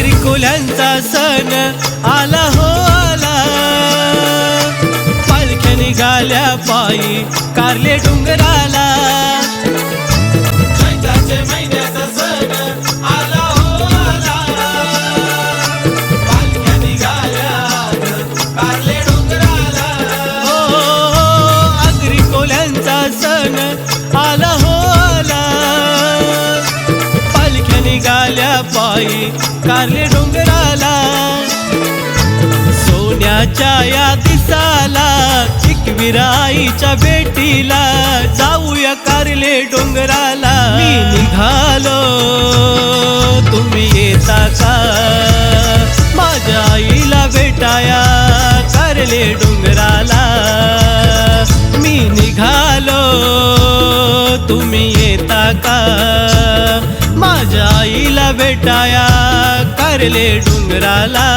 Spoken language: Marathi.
आगरी कोल्ह्यांचा सण आला हो आला, पालख्या निघाल्या पायी कारले डोंगराला। चैत्राच्या महिन्याचा सण आला हो आला, पालख्या निघाल्या कारले डोंगराला। आगरी कोल्ह्यांचा सण आला हो आला, पालख्या निघाल्या पायी कारले डोंगराला। सोन्याच्या या दिसाला चिकवीर आईच्या भेटीला, जाऊया कारले डोंगराला। मी निघालो तुम्ही येता का, माझ्या आईला भेटाया कारले डोंगराला। मी निघालो तुम्ही येता का, माझ्या आईला भेटाया कारले डोंगराला।